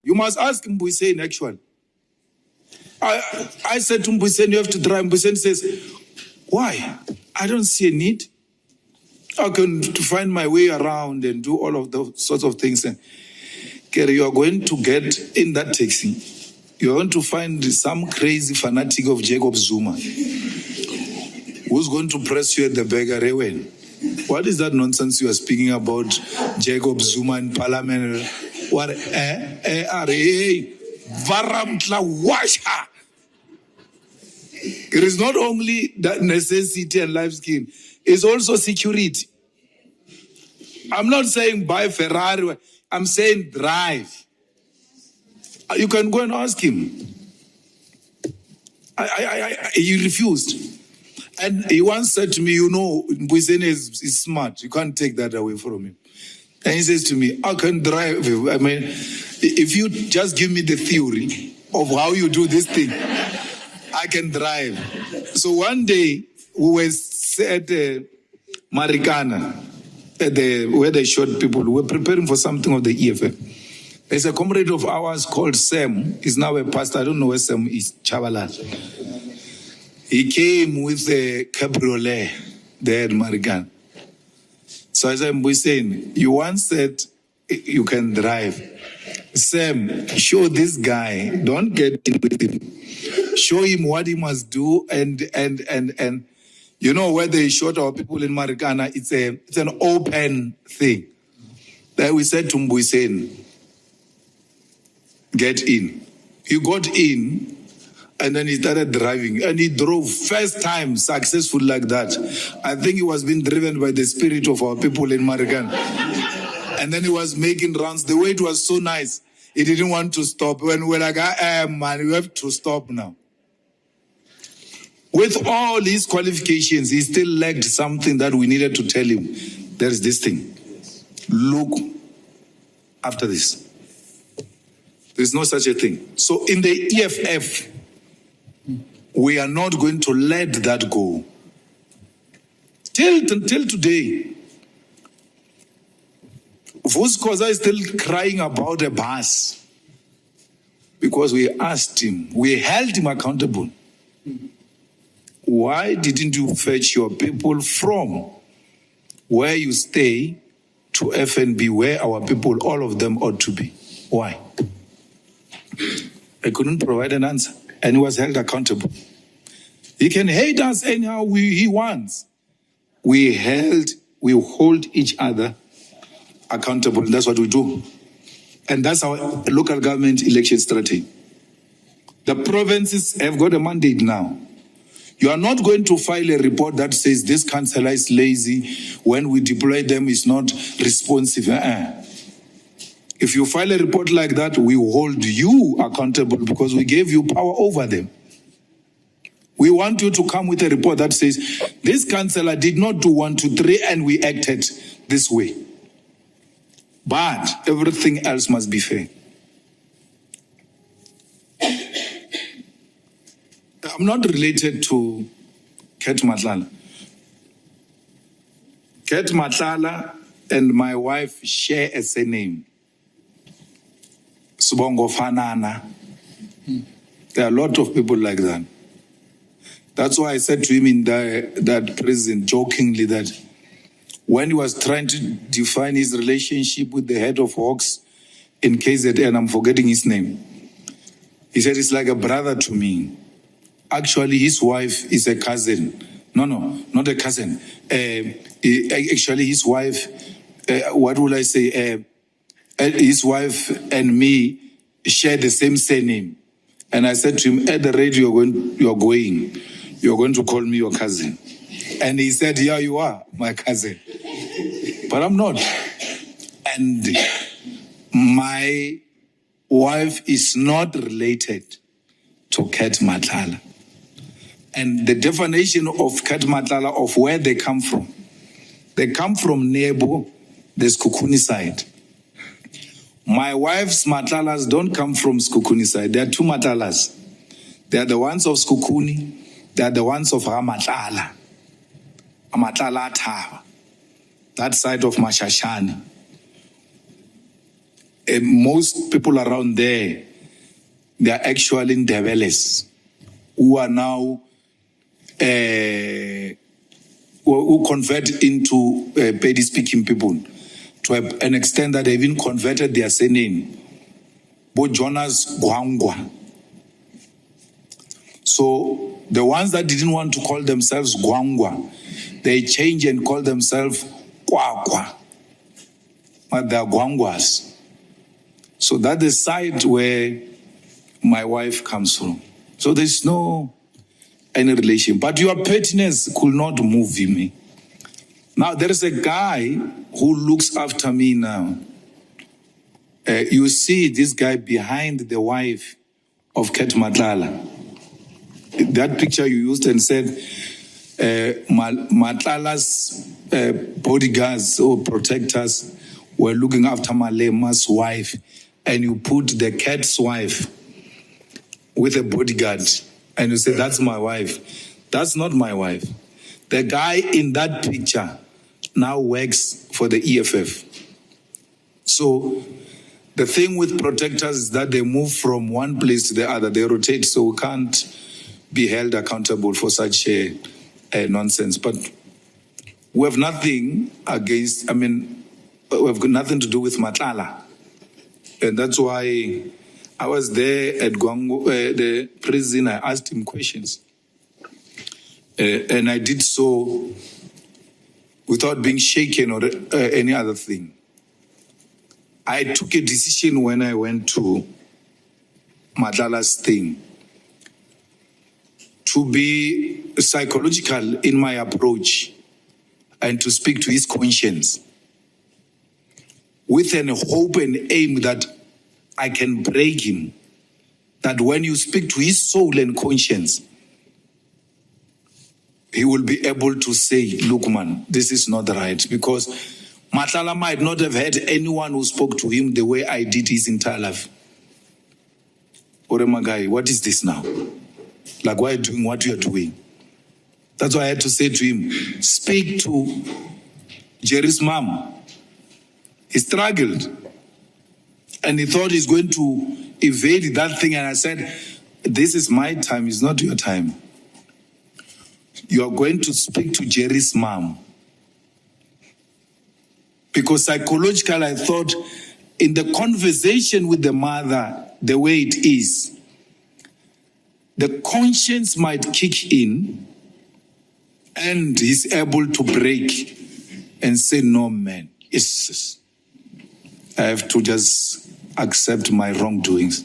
You must ask Mbuyiseni, actually. I said to Mbuyiseni, you have to drive. Mbuyiseni says, why? I don't see a need. I can to find my way around and do all of those sorts of things. And Kerry, you are going to get in that taxi. You are going to find some crazy fanatic of Jacob Zuma who's going to press you at the back. What is that nonsense you are speaking about, Jacob Zuma in parliament? What? Varamtla washa. It is not only that necessity and life skill, it's also security. I'm not saying buy Ferrari, I'm saying drive. You can go and ask him. He refused. And he once said to me, you know, Mbuyiseni is smart. You can't take that away from him. And he says to me, I can drive. I mean, if you just give me the theory of how you do this thing, I can drive. So one day, we were at Marikana, where they shot people. We were preparing for something of the EFF. There's a comrade of ours called Sam. He's now a pastor. I don't know where Sam is, Chabalat. He came with a cabriolet there at Marikana. So I said, Mbuyiseni, you once said you can drive. Sam, show this guy. Don't get in with him. Show him what he must do. And you know, where they shot our people in Marikana, it's an open thing. Then we said to Mbuyiseni, get in. He got in, and then he started driving. And he drove first time successful like that. I think he was being driven by the spirit of our people in Marikana. And then he was making rounds. The way it was so nice, he didn't want to stop. When we're like, man, you have to stop now. With all his qualifications, he still lacked something that we needed to tell him. There's this thing. Look after this. There's no such a thing. So in the EFF, we are not going to let that go. Till today, Vuskoza is still crying about a bus because we asked him, we held him accountable. Why didn't you fetch your people from where you stay to FNB, where our people, all of them, ought to be? Why? I couldn't provide an answer, and he was held accountable. He can hate us anyhow he wants. We hold each other accountable, and that's what we do. And that's our local government election strategy. The provinces have got a mandate now. You are not going to file a report that says this councillor is lazy, when we deploy them is not responsive. If you file a report like that, we hold you accountable because we gave you power over them. We want you to come with a report that says, this councillor did not do 1, 2, 3, and we acted this way. But everything else must be fair. I'm not related to Cat Matlala. Cat Matlala and my wife share a surname. Subongo Fanana. There are a lot of people like that. That's why I said to him in that prison, jokingly, that when he was trying to define his relationship with the head of Hawks in KZN, I'm forgetting his name, he said, it's like a brother to me. Actually, his wife is a cousin. No, not a cousin. Actually, his wife, what will I say? His wife and me share the same surname. And I said to him, at the radio you're going to call me your cousin. And he said, yeah, you are my cousin. But I'm not. And my wife is not related to Cat Matlala. And the definition of Cat Matlala, of where they come from Nebo, the Skukuni side. My wife's Matlalas don't come from Skukuni side. There are two Matlalas. They are the ones of Skukuni. They are the ones of Ramatlala. Amatlala Tava. That side of Mashashani. most people around there, they are actually Ndebeles who are now who convert into Pedi-speaking people to an extent that they even converted their surname. Bo Jonas Gwangwa. So the ones that didn't want to call themselves Gwangwa, they change and call themselves Kwakwa. But they are Gwangwas. So that's the side where my wife comes from. So there's no any relation. But your pettiness could not move me. Now there is a guy who looks after me now. You see this guy behind the wife of Cat Matlala. That picture you used and said Matlala's bodyguards or protectors were looking after Malema's wife, and you put the cat's wife with a bodyguard, and you say, that's my wife. That's not my wife. The guy in that picture now works for the EFF. So the thing with protectors is that they move from one place to the other. They rotate, so we can't be held accountable for such a nonsense. But we have nothing against, we've got nothing to do with Matlala. And that's why I was there at the prison. I asked him questions. And I did so without being shaken or any other thing. I took a decision when I went to Matlala's thing to be psychological in my approach and to speak to his conscience with an hope and aim that I can break him. That when you speak to his soul and conscience, he will be able to say, look, man, this is not right. Because Matlala might not have had anyone who spoke to him the way I did his entire life. Oremagai, what is this now? Like, why are you doing what you are doing? That's why I had to say to him, speak to Jerry's mom. He struggled. And he thought he's going to evade that thing. And I said, this is my time, it's not your time. You are going to speak to Jerry's mom. Because psychologically, I thought in the conversation with the mother, the way it is, the conscience might kick in and he's able to break and say, no, man, I have to just accept my wrongdoings.